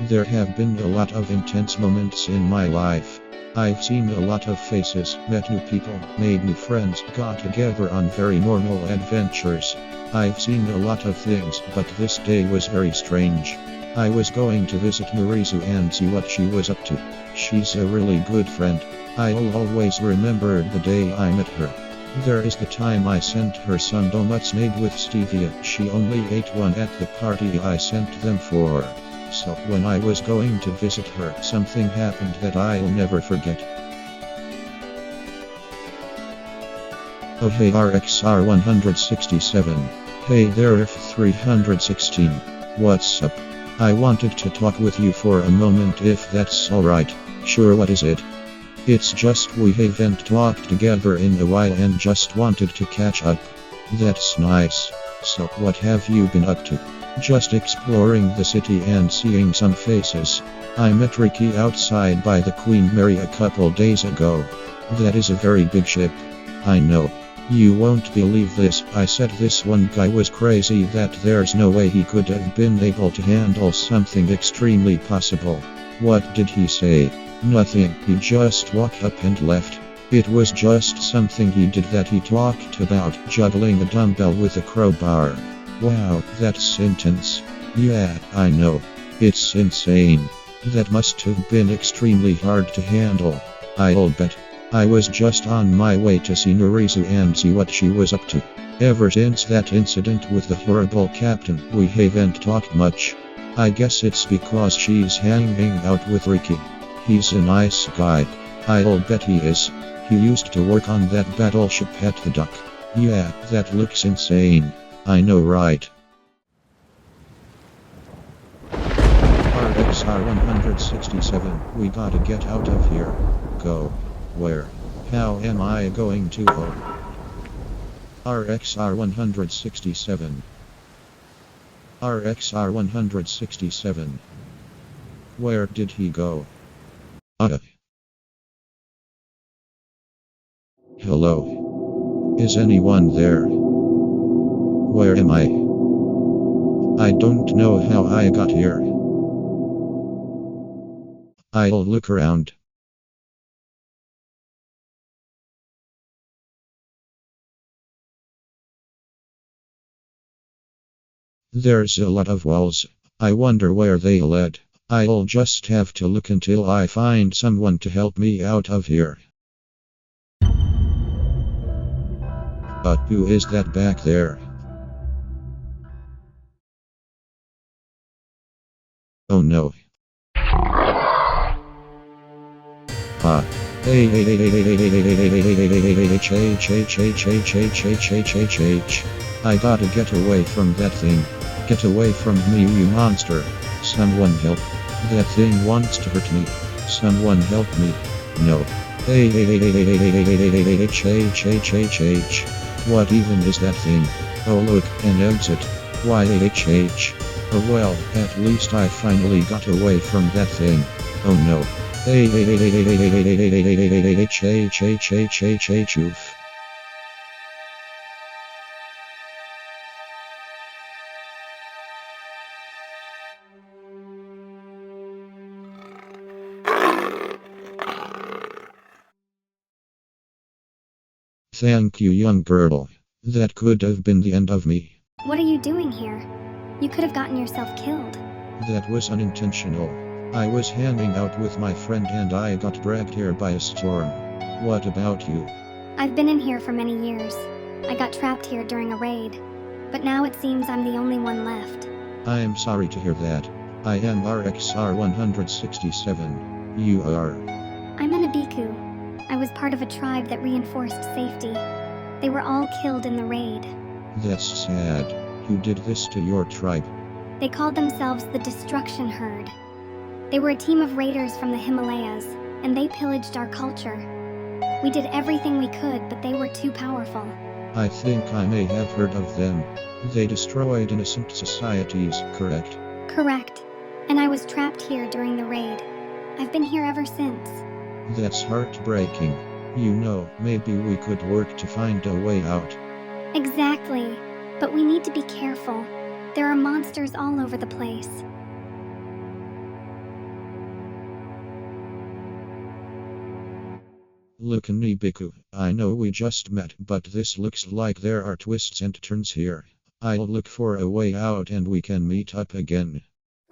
There have been a lot of intense moments in my life. I've seen a lot of faces, met new people, made new friends, got together on very normal adventures. I've seen a lot of things, but this day was very strange. I was going to visit Marizu and see what she was up to. She's a really good friend. I'll always remember the day I met her. There is the time I sent her some donuts made with stevia. She only ate one at the party I sent them for. So when I was going to visit her, something happened that I'll never forget. Oh hey RXR 167. Hey there F316. What's up? I wanted to talk with you for a moment if that's alright. Sure, what is it? It's just we haven't talked together in a while and just wanted to catch up. That's nice. So what have you been up to? Just exploring the city and seeing some faces. I met Ricky outside by the Queen Mary a couple days ago. That is a very big ship. I know. You won't believe this, I said this one guy was crazy, that there's no way he could have been able to handle something extremely possible. What did he say? Nothing, he just walked up and left. It was just something he did that he talked about, juggling a dumbbell with a crowbar. Wow, that's intense. Yeah, I know. It's insane. That must have been extremely hard to handle. I'll bet. I was just on my way to see Norizu and see what she was up to. Ever since that incident with the horrible captain, we haven't talked much. I guess it's because she's hanging out with Ricky. He's a nice guy. I'll bet he is. He used to work on that battleship at the dock. Yeah, that looks insane. I know, right? RXR 167, we gotta get out of here. Go. Where? How am I going to go? RXR 167. RXR 167. Where did he go? Hello? Is anyone there? Where am I? I don't know how I got here. I'll look around. There's a lot of walls. I wonder where they led. I'll just have to look until I find someone to help me out of here. But who is that back there? Oh no. Hey, I gotta get away from that thing. Get away from me, you monster. Someone help. That thing wants to hurt me. Someone help me. No. What even is that thing? Oh look, an exit. Oh well, at least I finally got away from that thing. Oh no. Oof. Thank you, young girl. That could have been the end of me. What are you doing here? You could have gotten yourself killed. That was unintentional. I was hanging out with my friend and I got dragged here by a storm. What about you? I've been in here for many years. I got trapped here during a raid. But now it seems I'm the only one left. I am sorry to hear that. I am RXR 167. You are? I'm an Abiku. I was part of a tribe that reinforced safety. They were all killed in the raid. That's sad. Who did this to your tribe? They called themselves the Destruction Herd. They were a team of raiders from the Himalayas, and they pillaged our culture. We did everything we could, but they were too powerful. I think I may have heard of them. They destroyed innocent societies, correct? Correct. And I was trapped here during the raid. I've been here ever since. That's heartbreaking. You know, maybe we could work to find a way out. Exactly. But we need to be careful. There are monsters all over the place. Look, Nibiku, I know we just met, but this looks like there are twists and turns here. I'll look for a way out and we can meet up again.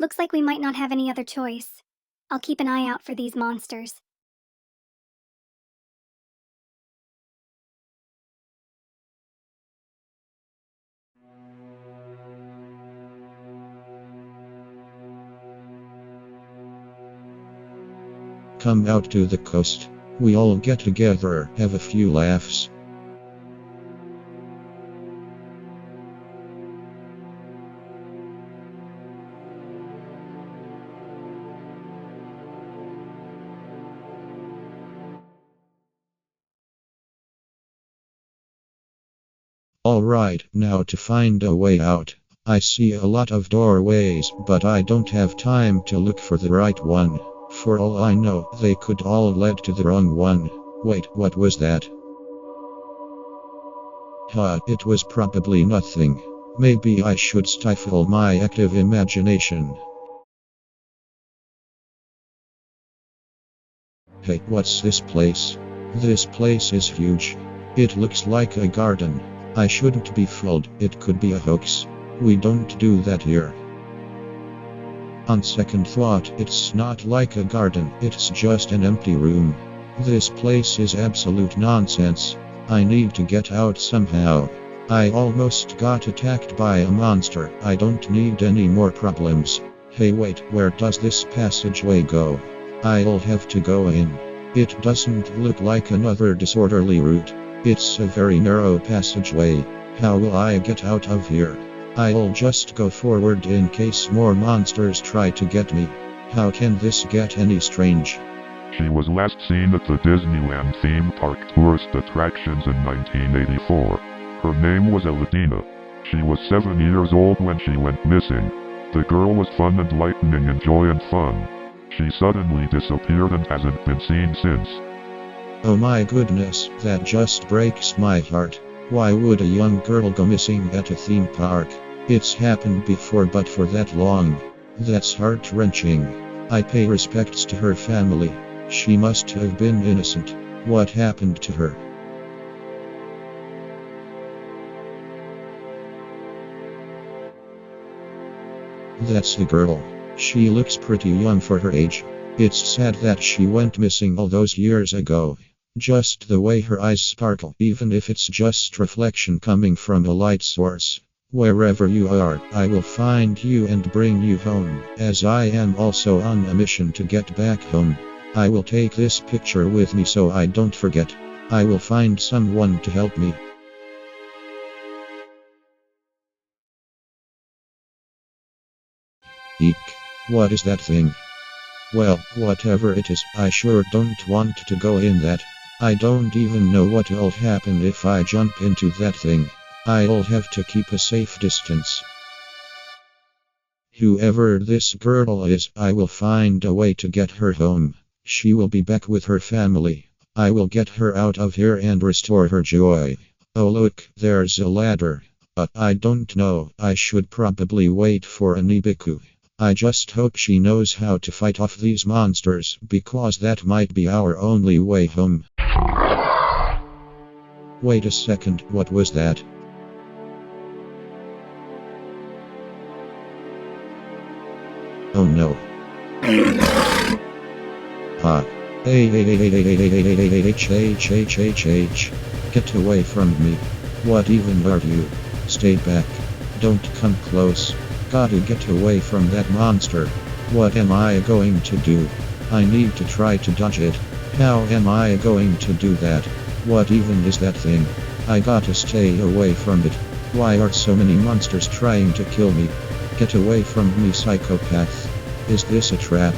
Looks like we might not have any other choice. I'll keep an eye out for these monsters. Come out to the coast. We all get together, have a few laughs. Alright, now to find a way out. I see a lot of doorways, but I don't have time to look for the right one. For all I know, they could all lead to the wrong one. Wait, what was that? It was probably nothing. Maybe I should stifle my active imagination. Hey, what's this place? This place is huge. It looks like a garden. I shouldn't be fooled, it could be a hoax. We don't do that here. On second thought, it's not like a garden, it's just an empty room. This place is absolute nonsense. I need to get out somehow. I almost got attacked by a monster. I don't need any more problems. Hey, wait, where does this passageway go? I'll have to go in. It doesn't look like another disorderly route. It's a very narrow passageway. How will I get out of here? I'll just go forward in case more monsters try to get me. How can this get any strange? She was last seen at the Disneyland theme park tourist attractions in 1984. Her name was Eladina. She was 7 years old when she went missing. The girl was fun and lightning and joy and fun. She suddenly disappeared and hasn't been seen since. Oh my goodness, that just breaks my heart. Why would a young girl go missing at a theme park? It's happened before, but for that long. That's heart-wrenching. I pay respects to her family. She must have been innocent. What happened to her? That's the girl. She looks pretty young for her age. It's sad that she went missing all those years ago. Just the way her eyes sparkle, even if it's just reflection coming from a light source. Wherever you are, I will find you and bring you home, as I am also on a mission to get back home. I will take this picture with me so I don't forget. I will find someone to help me. Eek. What is that thing? Well, whatever it is, I sure don't want to go in that. I don't even know what'll happen if I jump into that thing. I'll have to keep a safe distance. Whoever this girl is, I will find a way to get her home. She will be back with her family. I will get her out of here and restore her joy. Oh look, there's a ladder. I don't know, I should probably wait for a Nibiku. I just hope she knows how to fight off these monsters, because that might be our only way home. Wait a second, what was that? Oh no. Get away from me. What even are you? Stay back. Don't come close. Gotta get away from that monster. What am I going to do? I need to try to dodge it. How am I going to do that? What even is that thing? I gotta stay away from it. Why are so many monsters trying to kill me? Get away from me, psychopath. Is this a trap?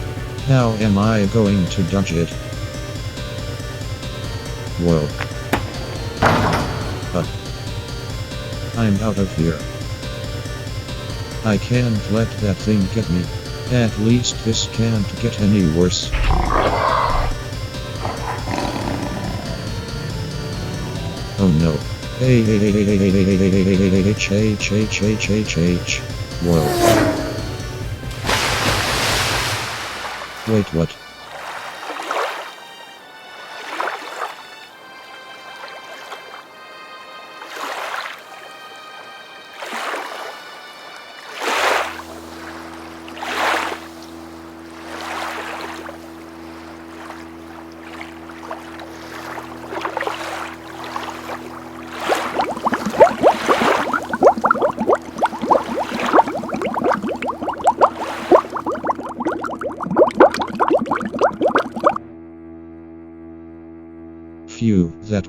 How am I going to dodge it? Whoa. I'm out of here. I can't let that thing get me. At least this can't get any worse. Oh no. Whoa. Wait, what?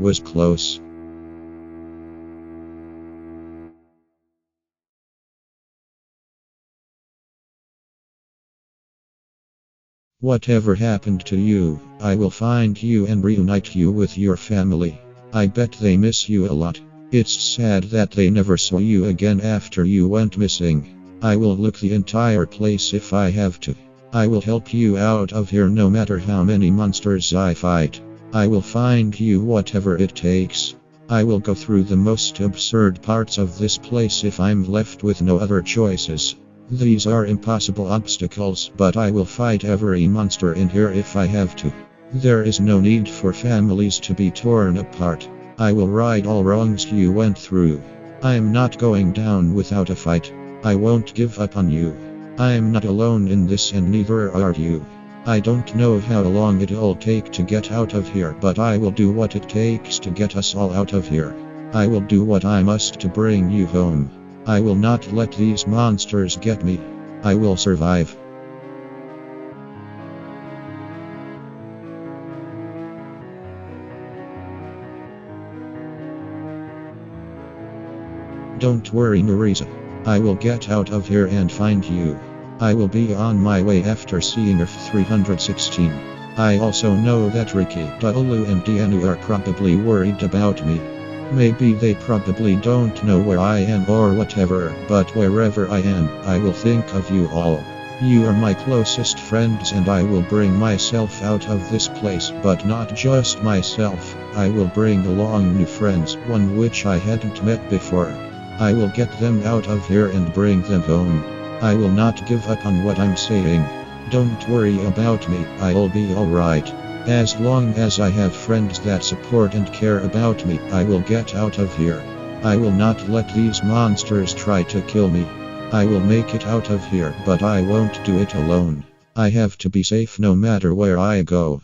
was close. Whatever happened to you, I will find you and reunite you with your family. I bet they miss you a lot. It's sad that they never saw you again after you went missing. I will look the entire place if I have to. I will help you out of here no matter how many monsters I fight. I will find you whatever it takes. I will go through the most absurd parts of this place if I'm left with no other choices. These are impossible obstacles, but I will fight every monster in here if I have to. There is no need for families to be torn apart. I will right all wrongs you went through. I'm not going down without a fight. I won't give up on you. I'm not alone in this and neither are you. I don't know how long it'll take to get out of here, but I will do what it takes to get us all out of here. I will do what I must to bring you home. I will not let these monsters get me. I will survive. Don't worry, Marisa. I will get out of here and find you. I will be on my way after seeing Earth 316. I also know that Ricky, Daolu and Dianu are probably worried about me. Maybe they probably don't know where I am or whatever, but wherever I am, I will think of you all. You are my closest friends and I will bring myself out of this place, but not just myself. I will bring along new friends, one which I hadn't met before. I will get them out of here and bring them home. I will not give up on what I'm saying. Don't worry about me, I'll be alright. As long as I have friends that support and care about me, I will get out of here. I will not let these monsters try to kill me. I will make it out of here, but I won't do it alone. I have to be safe no matter where I go.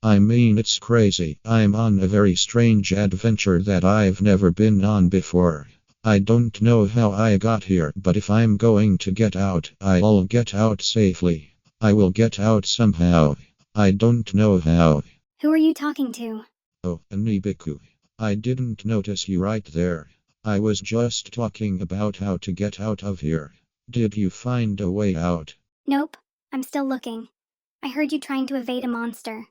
I mean, it's crazy. I'm on a very strange adventure that I've never been on before. I don't know how I got here, but if I'm going to get out, I'll get out safely. I will get out somehow. I don't know how. Who are you talking to? Oh, Anibiku. I didn't notice you right there. I was just talking about how to get out of here. Did you find a way out? Nope, I'm still looking. I heard you trying to evade a monster.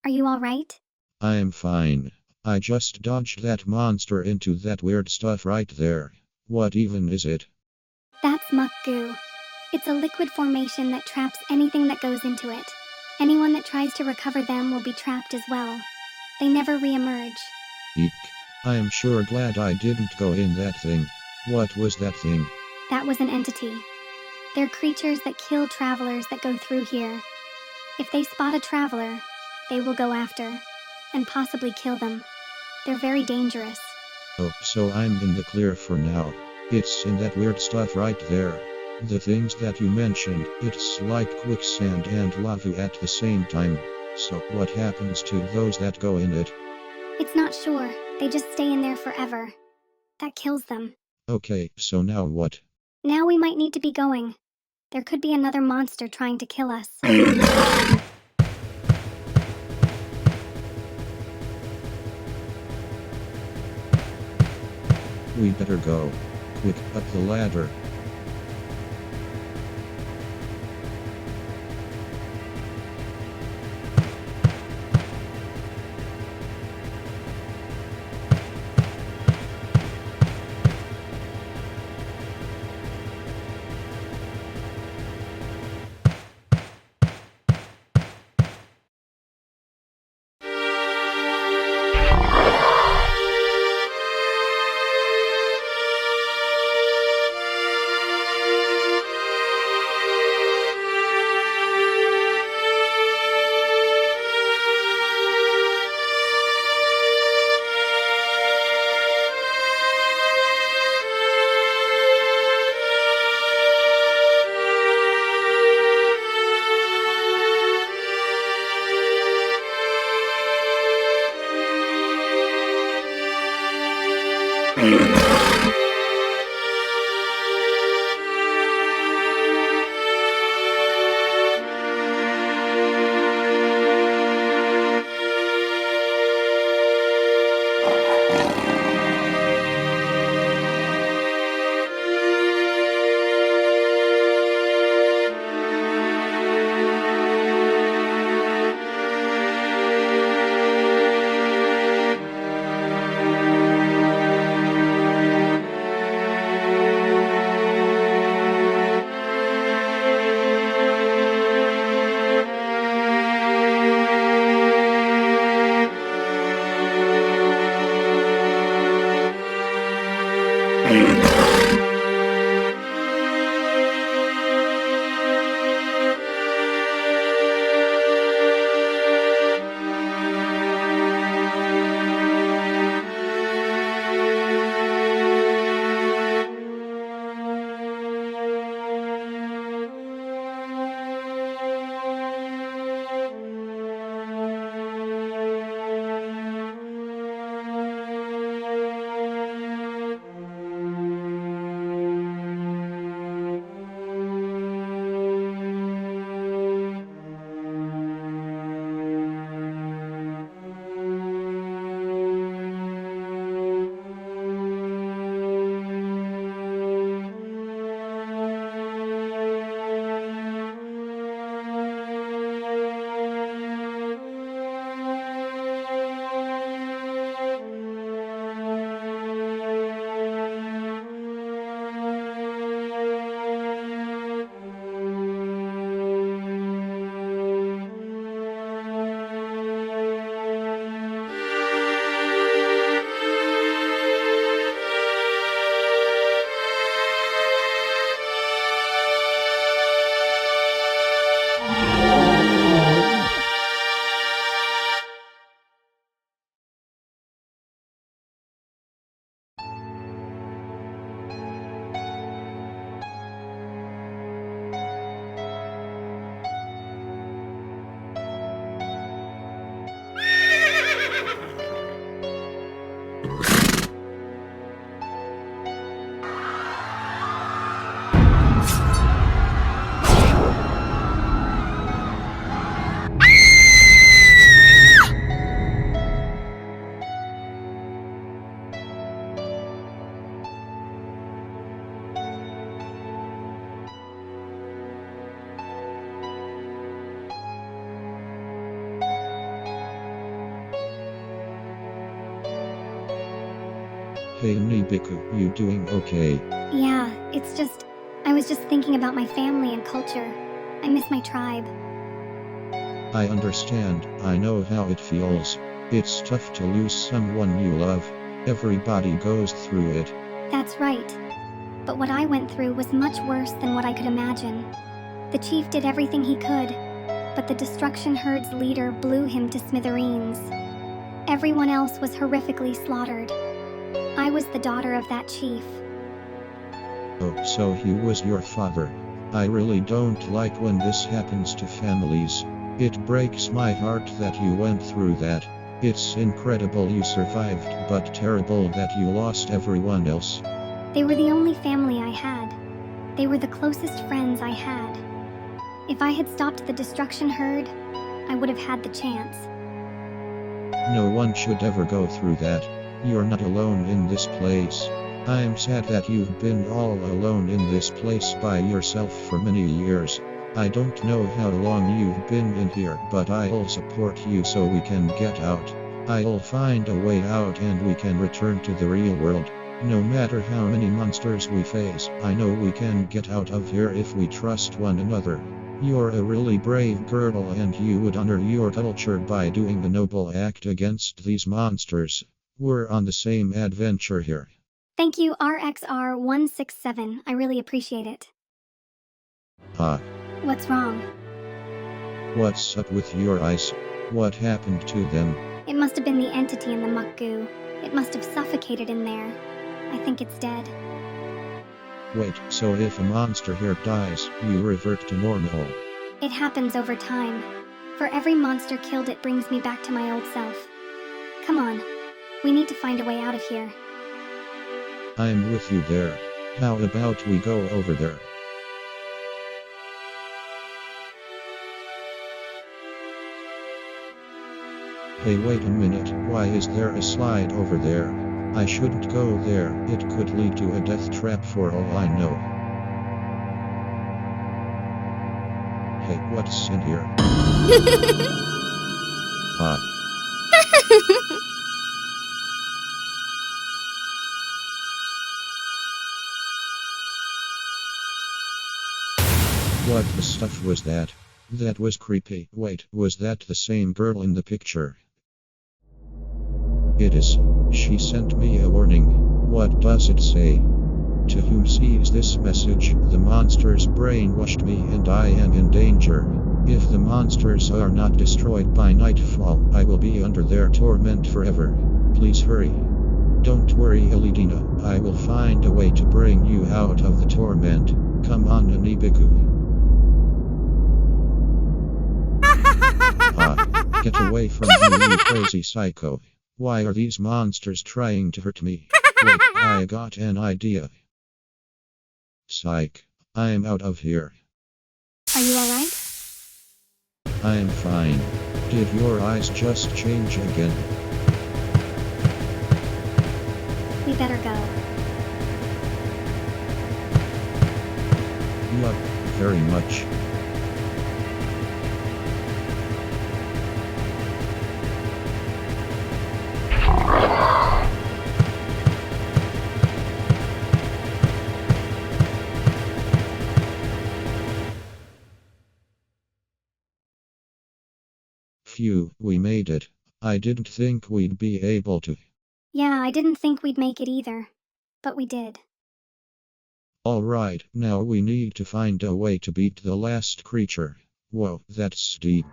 Are you alright? I'm fine. I just dodged that monster into that weird stuff right there. What even is it? That's muck goo. It's a liquid formation that traps anything that goes into it. Anyone that tries to recover them will be trapped as well. They never re-emerge. Eek. I am sure glad I didn't go in that thing. What was that thing? That was an entity. They're creatures that kill travelers that go through here. If they spot a traveler, they will go after, and possibly kill them. They're very dangerous. Oh, so I'm in the clear for now. It's in that weird stuff right there. The things that you mentioned, it's like quicksand and lava at the same time. So what happens to those that go in it? It's not sure. They just stay in there forever. That kills them. Okay, so now what? Now we might need to be going. There could be another monster trying to kill us. We better go. Quick, up the ladder. Hey Nibiku, you doing okay? Yeah, I was just thinking about my family and culture. I miss my tribe. I understand, I know how it feels. It's tough to lose someone you love. Everybody goes through it. That's right. But what I went through was much worse than what I could imagine. The chief did everything he could, but the destruction herd's leader blew him to smithereens. Everyone else was horrifically slaughtered. I was the daughter of that chief. Oh, so he was your father. I really don't like when this happens to families. It breaks my heart that you went through that. It's incredible you survived, but terrible that you lost everyone else. They were the only family I had. They were the closest friends I had. If I had stopped the destruction herd, I would have had the chance. No one should ever go through that. You're not alone in this place. I'm sad that you've been all alone in this place by yourself for many years. I don't know how long you've been in here, but I'll support you so we can get out. I'll find a way out and we can return to the real world. No matter how many monsters we face, I know we can get out of here if we trust one another. You're a really brave girl and you would honor your culture by doing a noble act against these monsters. We're on the same adventure here. Thank you, RXR167. I really appreciate it. What's wrong? What's up with your eyes? What happened to them? It must have been the entity in the muck goo. It must have suffocated in there. I think it's dead. Wait, so if a monster here dies, you revert to normal? It happens over time. For every monster killed, it brings me back to my old self. Come on. We need to find a way out of here. I'm with you there. How about we go over there? Hey, wait a minute, why is there a slide over there? I shouldn't go there, it could lead to a death trap for all I know. Hey, what's in here? What the stuff was that? That was creepy. Wait, was that the same girl in the picture? It is. She sent me a warning. What does it say? To whom sees this message, the monsters brainwashed me and I am in danger. If the monsters are not destroyed by nightfall, I will be under their torment forever. Please hurry. Don't worry, Elidina. I will find a way to bring you out of the torment. Come on, Anibiku. Get away from me, you crazy psycho. Why are these monsters trying to hurt me? Wait, I got an idea. Psych. I'm out of here. Are you alright? I'm fine. Did your eyes just change again? We better go. Yup, very much. Phew, we made it. I didn't think we'd be able to. Yeah, I didn't think we'd make it either. But we did. Alright, now we need to find a way to beat the last creature. Whoa, that's deep.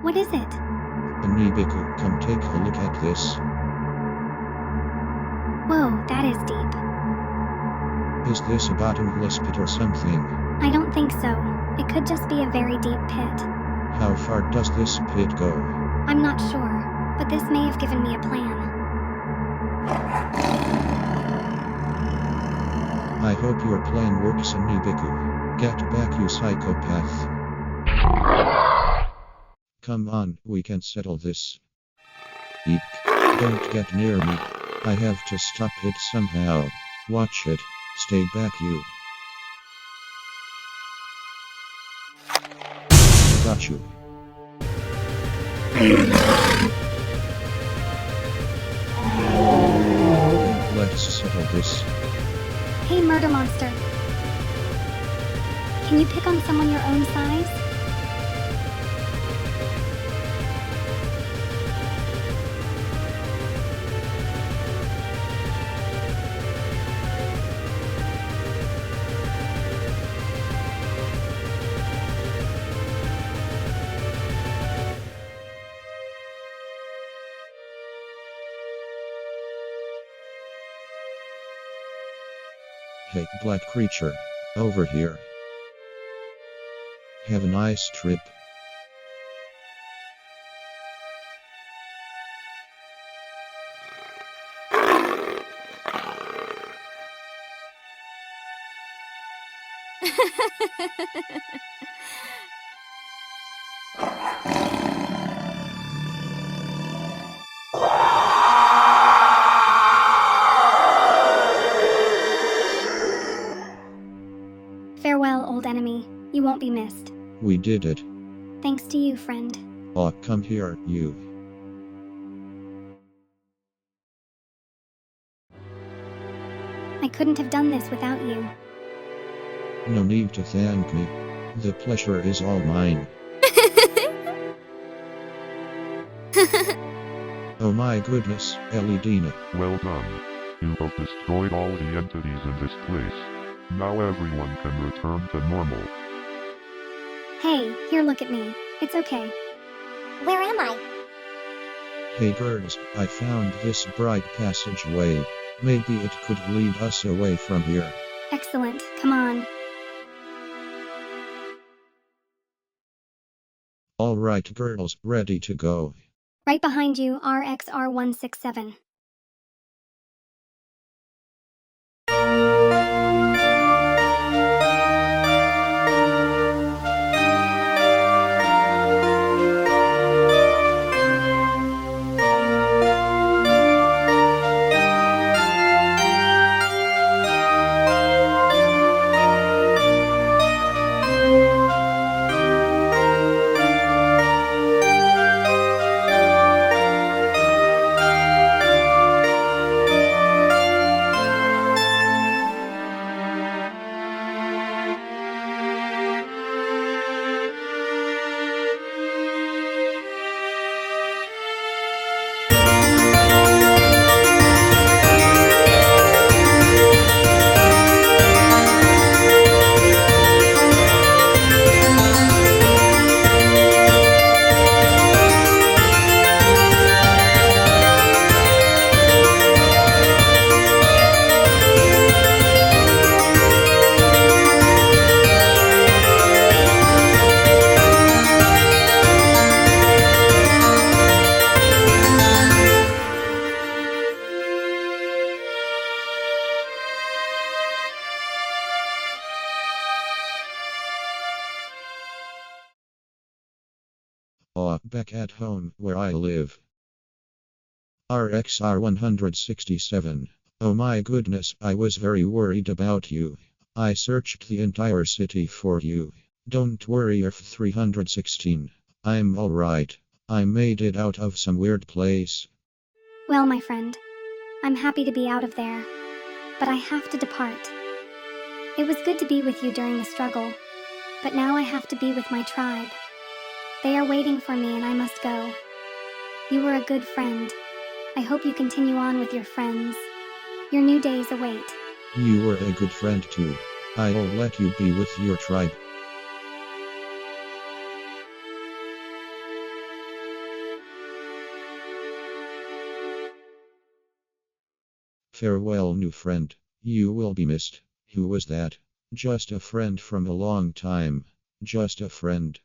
What is it? Anibiku, come take a look at this. Whoa, that is deep. Is this a bottomless pit or something? I don't think so. It could just be a very deep pit. How far does this pit go? I'm not sure, but this may have given me a plan. I hope your plan works, Anibiku. Get back, you psychopath. Come on, we can settle this. Eek. Don't get near me. I have to stop it somehow. Watch it. Stay back, you. Got you. Let's settle this. Hey, murder monster. Can you pick on someone your own size? Hey, black creature. Over here. Have a nice trip. Farewell, old enemy. You won't be missed. We did it. Thanks to you, friend. Oh, come here, you. I couldn't have done this without you. No need to thank me. The pleasure is all mine. Oh my goodness, Elidina. Well done. You have destroyed all the entities in this place. Now everyone can return to normal. Hey, here, look at me. It's okay. Where am I? Hey girls, I found this bright passageway. Maybe it could lead us away from here. Excellent. Come on. Alright girls, ready to go. Right behind you, RXR167. back at home where I live. RXR 167. Oh my goodness, I was very worried about you. I searched the entire city for you. Don't worry, F316. I'm alright. I made it out of some weird place. Well, my friend, I'm happy to be out of there, but I have to depart. It was good to be with you during the struggle, but now I have to be with my tribe. They are waiting for me and I must go. You were a good friend. I hope you continue on with your friends. Your new days await. You were a good friend too. I'll let you be with your tribe. Farewell, new friend. You will be missed. Who was that? Just a friend from a long time. Just a friend.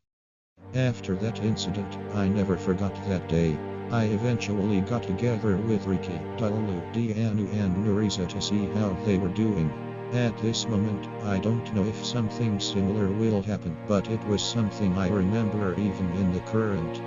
After that incident, I never forgot that day. I eventually got together with Ricky, Dalu, Dianu and Nurisa to see how they were doing. At this moment, I don't know if something similar will happen, but it was something I remember even in the current